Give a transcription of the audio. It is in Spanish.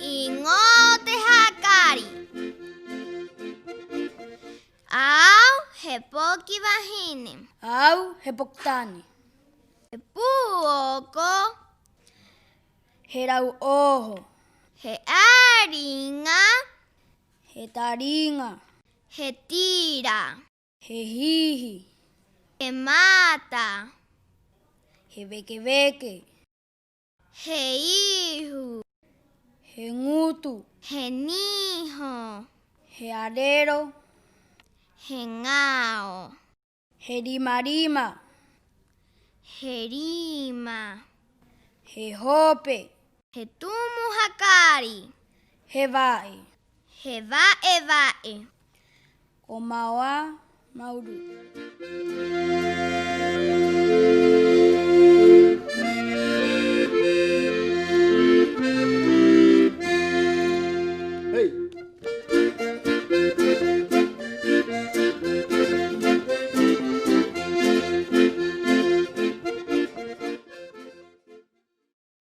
ingote hakari. Au hepoki vahine. Au hepoktani. Hepuoko. Herau ojo. Hearinga. Hetaringa. Hetira. Hehihi. Hemata. Hebequebeque. Heihu. Hengutu. Henijo. Hearero. Hengao. Herimarima. Herima. Hejope. Hetumu hakari. Hevae. Hevae vae. Omawa mauru.